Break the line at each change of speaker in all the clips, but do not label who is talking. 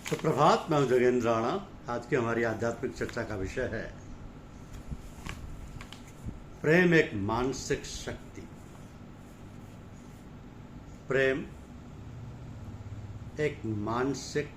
सुप्रभात। मैं हूं जगेंद्र राणा। आज की हमारी आध्यात्मिक चर्चा का विषय है प्रेम एक मानसिक शक्ति। प्रेम एक मानसिक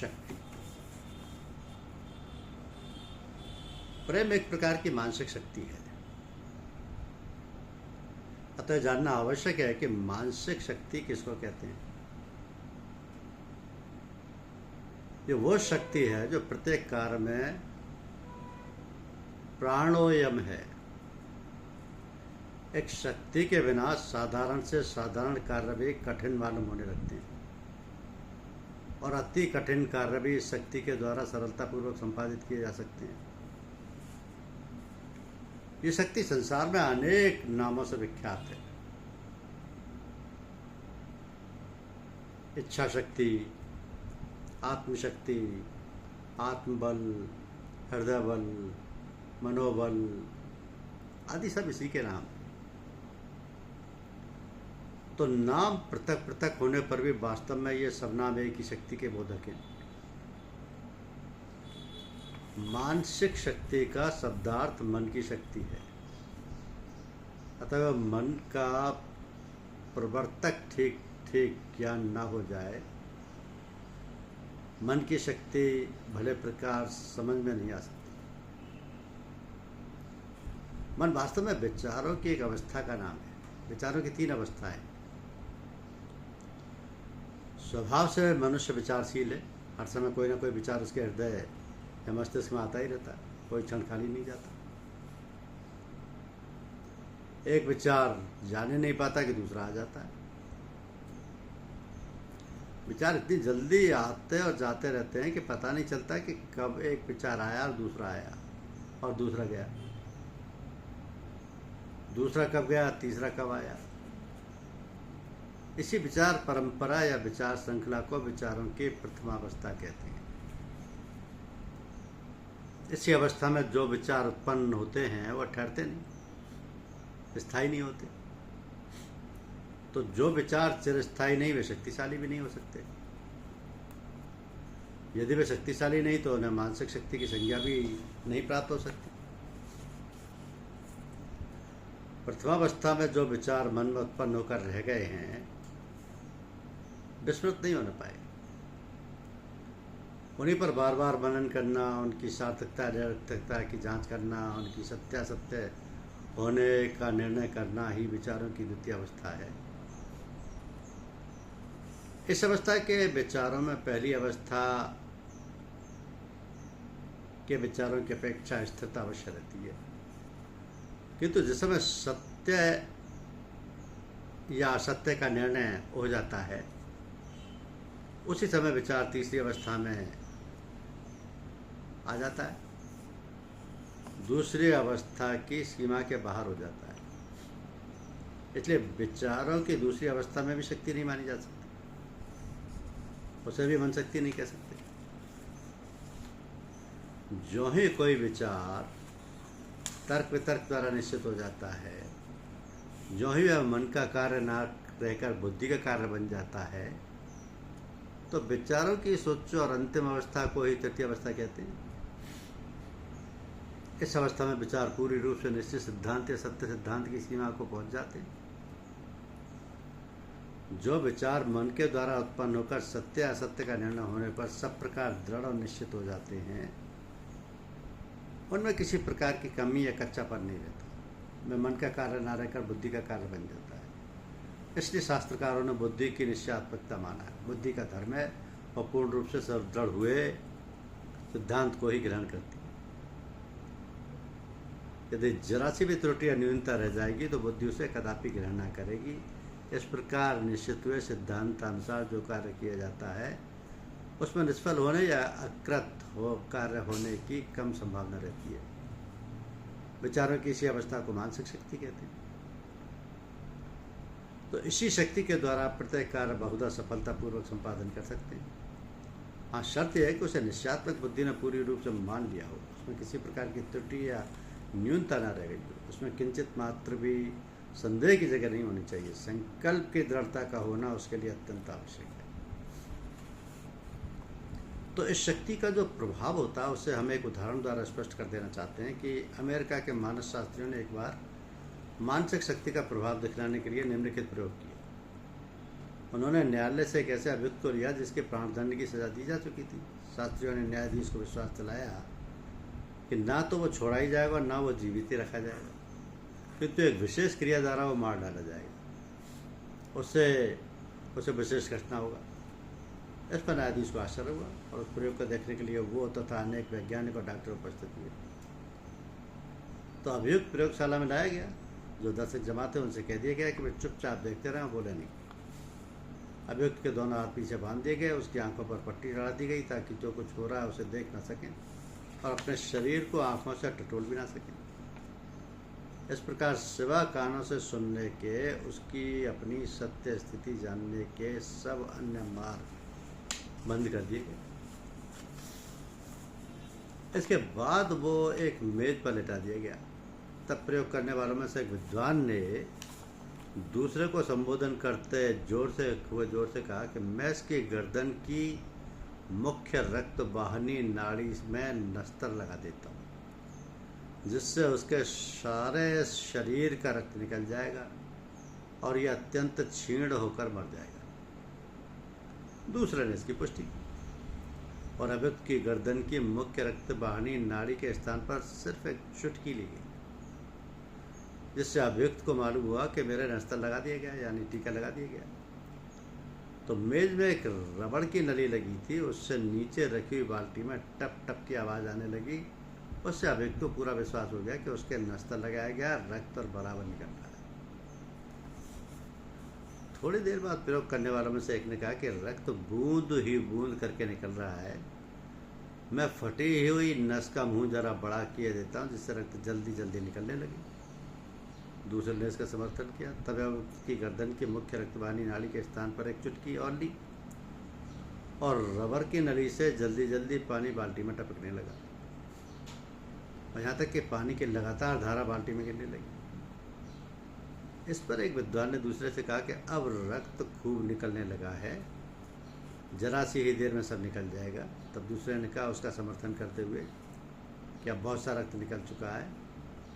शक्ति। प्रेम एक प्रकार की मानसिक शक्ति है। अतः जानना आवश्यक है कि मानसिक शक्ति किसको कहते हैं। ये वो शक्ति है जो प्रत्येक कार्य में प्राणोयम है। एक शक्ति के बिना साधारण से साधारण कार्य भी कठिन मालूम होने लगते हैं और अति कठिन कार्य भी इस शक्ति के द्वारा सरलतापूर्वक संपादित किए जा सकते हैं। ये शक्ति संसार में अनेक नामों से विख्यात है। इच्छा शक्ति, आत्मशक्ति, आत्मबल, हृदय बल, मनोबल आदि सब इसी के नाम। तो नाम पृथक पृथक होने पर भी वास्तव में ये सब नाम एक ही शक्ति के बोधक हैं। मानसिक शक्ति का शब्दार्थ मन की शक्ति है। अतः मन का प्रवर्तक ठीक ठीक ज्ञान ना हो जाए, मन की शक्ति भले प्रकार समझ में नहीं आ सकती। मन वास्तव में विचारों की एक अवस्था का नाम है। विचारों की तीन अवस्थाएं। स्वभाव से मनुष्य विचारशील है। हर समय कोई ना कोई विचार उसके हृदय या मस्तिष्क में आता ही रहता है। कोई क्षण खाली नहीं जाता। एक विचार जाने नहीं पाता कि दूसरा आ जाता है। विचार इतनी जल्दी आते और जाते रहते हैं कि पता नहीं चलता कि कब एक विचार आया और दूसरा आया और दूसरा गया, दूसरा कब गया, तीसरा कब आया। इसी विचार परंपरा या विचार श्रृंखला को विचारों की प्रथमावस्था कहते हैं। इसी अवस्था में जो विचार उत्पन्न होते हैं वह ठहरते नहीं, स्थायी नहीं होते। तो जो विचार चिरस्थायी नहीं वे शक्तिशाली भी नहीं हो सकते। यदि वे शक्तिशाली नहीं तो उन्हें मानसिक शक्ति की संज्ञा भी नहीं प्राप्त हो सकती। प्रथमावस्था में जो विचार मन में उत्पन्न होकर रह गए हैं विस्मृत नहीं होने पाए। उन्हीं पर बार बार मनन करना, उनकी सार्थकता निरर्थकता की जांच करना, उनकी सत्यासत्य होने का निर्णय करना ही विचारों की द्वितीय अवस्था है। इस अवस्था के विचारों में पहली अवस्था के विचारों की अपेक्षा स्थिरता अवश्य रहती है, किंतु जिस समय सत्य या असत्य का निर्णय हो जाता है उसी समय विचार तीसरी अवस्था में आ जाता है। दूसरी अवस्था की सीमा के बाहर हो जाता है। इसलिए विचारों की दूसरी अवस्था में भी शक्ति नहीं मानी जा सकती। उसे भी मन शक्ति नहीं कह सकते। जो ही कोई विचार तर्क वितर्क द्वारा निश्चित हो जाता है, जो ही वह मन का कार्य ना रहकर बुद्धि का कार्य बन जाता है, तो विचारों की सोच और अंतिम अवस्था को ही तृतीय अवस्था कहते हैं। इस अवस्था में विचार पूरी रूप से निश्चित सिद्धांत या सत्य सिद्धांत की सीमा को पहुंच जाते हैं। जो विचार मन के द्वारा उत्पन्न होकर सत्य असत्य का निर्णय होने पर सब प्रकार दृढ़ और निश्चित हो जाते हैं, उनमें किसी प्रकार की कमी या कच्चापन नहीं रहता। में मन का कार्य ना रहकर बुद्धि का कार्य बन जाता है। इसलिए शास्त्रकारों ने बुद्धि की निश्चयात्मकता माना है। बुद्धि का धर्म है और पूर्ण रूप से सर्वदृढ़ हुए सिद्धांत को ही ग्रहण करती है। यदि जरा सी भी त्रुटि या न्यूनता रह जाएगी तो बुद्धि उसे कदापि ग्रहण न करेगी। इस प्रकार निश्चित हुए सिद्धांत अनुसार जो कार्य किया जाता है उसमें निष्फल होने या अकृत हो कार्य होने की कम संभावना रहती है। विचारों की इसी अवस्था को मानसिक शक्ति कहते हैं। तो इसी शक्ति के द्वारा प्रत्येक कार्य बहुधा सफलतापूर्वक संपादन कर सकते हैं। हाँ, शर्त यह है कि उसे निश्चयात्मक बुद्धि ने पूरी रूप से मान लिया हो, उसमें किसी प्रकार की त्रुटि या न्यूनता न रह गई हो, उसमें किंचित मात्र भी संदेह की जगह नहीं होनी चाहिए। संकल्प की दृढ़ता का होना उसके लिए अत्यंत आवश्यक है। तो इस शक्ति का जो प्रभाव होता है उसे हम एक उदाहरण द्वारा स्पष्ट कर देना चाहते हैं कि अमेरिका के मानस शास्त्रियों ने एक बार मानसिक शक्ति का प्रभाव दिखलाने के लिए निम्नलिखित प्रयोग किए। उन्होंने न्यायालय से एक ऐसे अभियुक्त को लिया जिसके प्राणदंड की सजा दी जा चुकी थी। शास्त्रियों ने न्यायाधीश को विश्वास दिलाया कि ना तो वो छोड़ा ही जाएगा और ना वो जीवित ही रखा जाएगा, किंतु एक विशेष क्रिया द्वारा वो मार डाला जाएगा, उसे विशेष घटना होगा। इस पर न्यायाधीश को आश्चर्य हुआ और उस प्रयोग को देखने के लिए वो तथा अनेक वैज्ञानिक और डॉक्टर उपस्थित हुए। तो अभियुक्त प्रयोगशाला में लाया गया। जो दर्शक जमा थे उनसे कह दिया गया कि वे चुपचाप देखते रहे, बोले नहीं। अभियुक्त के दोनों हाथ पीछे बांध दिए गए, उसकी आंखों पर पट्टी डाल दी गई ताकि जो कुछ हो रहा है उसे देख ना सकें और अपने शरीर को आंखों से टटोल भी ना सकें। इस प्रकार सिवा कानों से सुनने के, उसकी अपनी सत्य स्थिति जानने के सब अन्य मार्ग बंद कर दिए गए। इसके बाद वो एक मेज पर लेटा दिया गया। तब प्रयोग करने वालों में से एक विद्वान ने दूसरे को संबोधन करते जोर से कहा कि मैं इसकी गर्दन की मुख्य रक्त वाहिनी नाड़ी में नस्तर लगा देता हूँ, जिससे उसके सारे शरीर का रक्त निकल जाएगा और यह अत्यंत क्षीण होकर मर जाएगा। दूसरे ने इसकी पुष्टि की और अभियुक्त की गर्दन की मुख्य रक्त वाहिनी नाड़ी के स्थान पर सिर्फ एक चुटकी ली गई, जिससे अभियुक्त को मालूम हुआ कि मेरे नस्तर लगा दिया गया, यानी टीका लगा दिया गया। तो मेज में एक रबड़ की नली लगी थी, उससे नीचे रखी हुई बाल्टी में टप टप की आवाज़ आने लगी। उससे अभियुक्त को पूरा विश्वास हो गया कि उसके नस्तर लगाया गया, रक्त और बराबर निकल रहा है। थोड़ी देर बाद प्रयोग करने वालों में से एक ने कहा कि रक्त बूंद ही बूंद करके निकल रहा है। मैं फटी हुई नस का मुंह जरा बड़ा किए देता हूँ, जिससे रक्त जल्दी जल्दी निकलने लगी। दूसरे ने इसका समर्थन किया। तब उसकी गर्दन की मुख्य रक्तवाहिनी नाली के स्थान पर एक चुटकी और ली और रबर की नली से जल्दी जल्दी पानी बाल्टी में टपकने लगा और यहाँ तक कि पानी की लगातार धारा बाल्टी में गिरने लगी। इस पर एक विद्वान ने दूसरे से कहा कि अब रक्त खूब निकलने लगा है, जरा सी ही देर में सब निकल जाएगा। तब दूसरे ने कहा उसका समर्थन करते हुए कि अब बहुत सा रक्त निकल चुका है,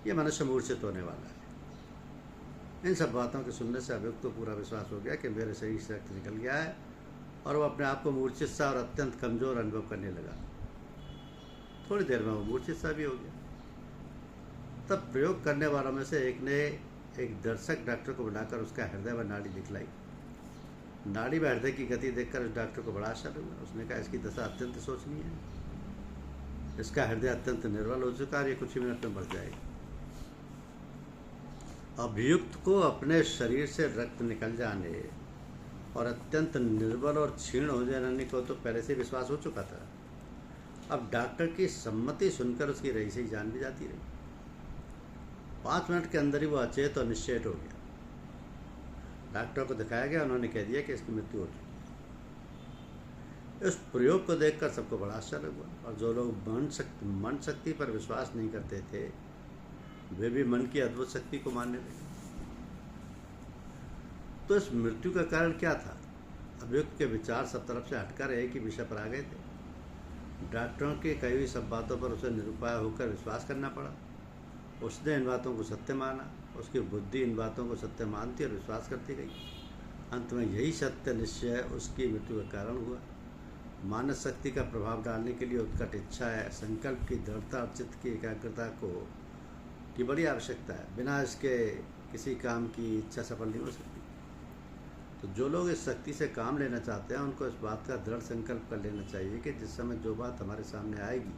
ये मनुष्य मूर्छित होने वाला है। इन सब बातों के सुनने से अभियुक्त को पूरा विश्वास हो गया कि मेरे शरीर से रक्त निकल गया है और वो अपने आप को मूर्छित सा और अत्यंत कमज़ोर अनुभव करने लगा। थोड़ी देर में वो मूर्छित सा भी हो गया। तब प्रयोग करने वालों में से एक ने एक दर्शक डॉक्टर को बुलाकर उसका हृदय व नाड़ी दिखलाई। नाड़ी व हृदय की गति देखकर उस डॉक्टर को बड़ा आश्चर्य हुआ। उसने कहा इसकी दशा अत्यंत शोचनीय है, इसका हृदय अत्यंत निर्बल हो चुका है, ये कुछ ही मिनट में बढ़ जाएगा। अभियुक्त को अपने शरीर से रक्त निकल जाने और अत्यंत निर्बल और क्षीण हो जाने को तो पहले से विश्वास हो चुका था। अब डॉक्टर की सम्मति सुनकर उसकी रईसी जान भी जाती रही। 5 मिनट के अंदर ही वो अचेत और निश्चेत हो गया। डॉक्टर को दिखाया गया, उन्होंने कह दिया कि इसकी मृत्यु हो चुकी है। इस प्रयोग को देखकर सबको बड़ा आश्चर्य हुआ और जो लोग मन शक्ति पर विश्वास नहीं करते थे वे भी मन की अद्भुत शक्ति को मानने लगे। तो इस मृत्यु का कारण क्या था? अभियुक्त के विचार सब तरफ से हटकर एक ही विषय पर आ गए थे। डॉक्टरों की कही हुई सब बातों पर उसे निरुपाय होकर विश्वास करना पड़ा। उसने इन बातों को सत्य माना, उसकी बुद्धि इन बातों को सत्य मानती और विश्वास करती गई। अंत में यही सत्य निश्चय उसकी मृत्यु का कारण हुआ। मानस शक्ति का प्रभाव डालने के लिए उत्कट इच्छा है, संकल्प की दृढ़ता और चित्त की एकाग्रता की बड़ी आवश्यकता है। बिना इसके किसी काम की इच्छा सफल नहीं हो सकती। तो जो लोग इस शक्ति से काम लेना चाहते हैं उनको इस बात का दृढ़ संकल्प कर लेना चाहिए कि जिस समय जो बात हमारे सामने आएगी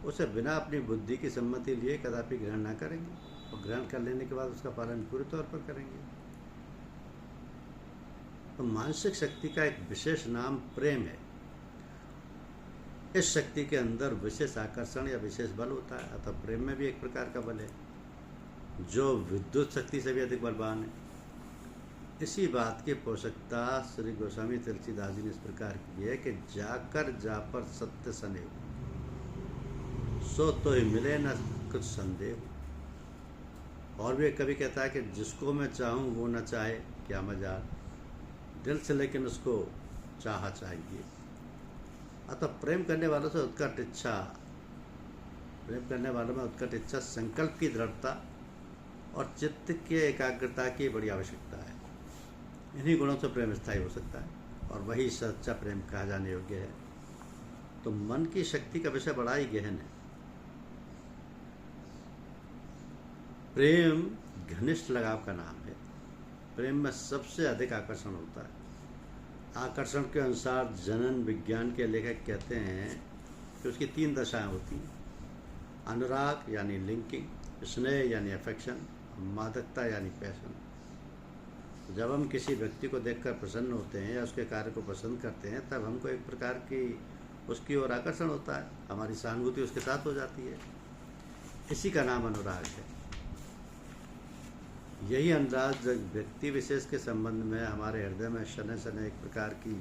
उसे बिना अपनी बुद्धि की सम्मति लिए कदापि ग्रहण ना करेंगे और ग्रहण कर लेने के बाद उसका पालन पूरे तौर पर करेंगे। तो मानसिक शक्ति का एक विशेष नाम प्रेम है। इस शक्ति के अंदर विशेष आकर्षण या विशेष बल होता है, अतः प्रेम में भी एक प्रकार का बल है जो विद्युत शक्ति से भी अधिक बलवान है। इसी बात की पोषकता श्री गोस्वामी तुलसीदास जी ने इस प्रकार की है कि जाकर जा पर सत्य सने सो तो ही मिले न कुछ संदेह। और भी कभी कहता है कि जिसको मैं चाहूँ वो न चाहे क्या मजाल, दिल से लेकिन उसको चाहा चाहिए। अतः प्रेम करने वालों से उत्कट इच्छा, प्रेम करने वालों में उत्कट इच्छा, संकल्प की दृढ़ता और चित्त के एकाग्रता की बड़ी आवश्यकता है। इन्हीं गुणों से प्रेम स्थायी हो सकता है और वही सच्चा प्रेम कहा जाने योग्य है। तो मन की शक्ति का विषय बड़ा ही गहन है। प्रेम घनिष्ठ लगाव का नाम है। प्रेम में सबसे अधिक आकर्षण होता है। आकर्षण के अनुसार जनन विज्ञान के लेखक कहते हैं कि उसकी 3 दशाएं होती हैं: अनुराग यानी लिंकिंग, स्नेह यानी अफेक्शन, मादकता यानी पैशन। जब हम किसी व्यक्ति को देखकर प्रसन्न होते हैं या उसके कार्य को पसंद करते हैं, तब हमको एक प्रकार की उसकी ओर आकर्षण होता है, हमारी सहानुभूति उसके साथ हो जाती है। इसी का नाम अनुराग है। यही अनुराग जब व्यक्ति विशेष के संबंध में हमारे हृदय में शनै शनै एक प्रकार की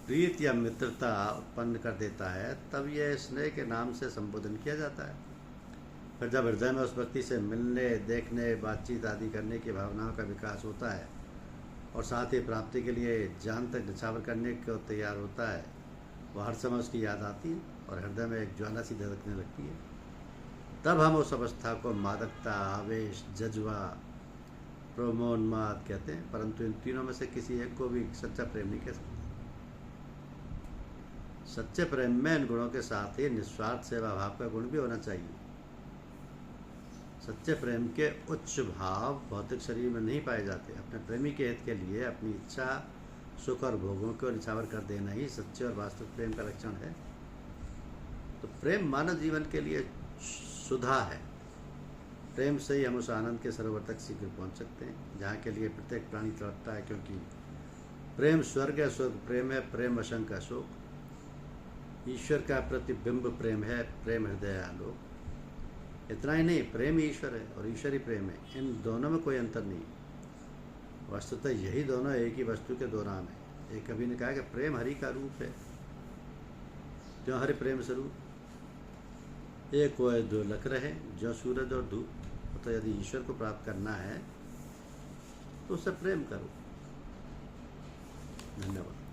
प्रीति या मित्रता उत्पन्न कर देता है, तब यह स्नेह के नाम से संबोधन किया जाता है। फिर जब हृदय में उस व्यक्ति से मिलने, देखने, बातचीत आदि करने की भावनाओं का विकास होता है और साथ ही प्राप्ति के लिए जान तक निछावर करने को तैयार होता है, वह हर समय उसकी याद आती है और हृदय में एक ज्वाला सी धधकने लगती है। तब हम उस अवस्था को मादकता, आवेश, जज्बा, प्रेमोन्माद कहते हैं। परंतु इन तीनों में से किसी एक को भी सच्चा प्रेम नहीं कह सकते। सच्चे प्रेम में इन गुणों के साथ ही निस्वार्थ सेवा भाव का गुण भी होना चाहिए। सच्चे प्रेम के उच्च भाव भौतिक शरीर में नहीं पाए जाते। अपने प्रेमी के हित के लिए अपनी इच्छा, सुख और भोगों को निछावर कर देना ही सच्चे और वास्तविक प्रेम का लक्षण है। तो प्रेम मानव जीवन के लिए सुधा है। प्रेम से ही हम उस आनंद के सरोवर तक शीघ्र पहुंच सकते हैं जहाँ के लिए प्रत्येक प्राणी तड़पता है, क्योंकि प्रेम स्वर्ग है, स्वर्ग प्रेम है, प्रेम असंग का शोक। ईश्वर का प्रतिबिंब प्रेम है, प्रेम हृदय आलोक। इतना ही नहीं, प्रेम ही ईश्वर है और ईश्वर ही प्रेम है। इन दोनों में कोई अंतर नहीं। वस्तुतः यही दोनों एक ही वस्तु के दो नाम है। एक कवि ने कहा कि प्रेम हरि का रूप है, जो हरि प्रेम स्वरूप। एक कोय दो लख रहे, जो सूरज और धूप। तो यदि ईश्वर को प्राप्त करना है तो उससे प्रेम करो। धन्यवाद।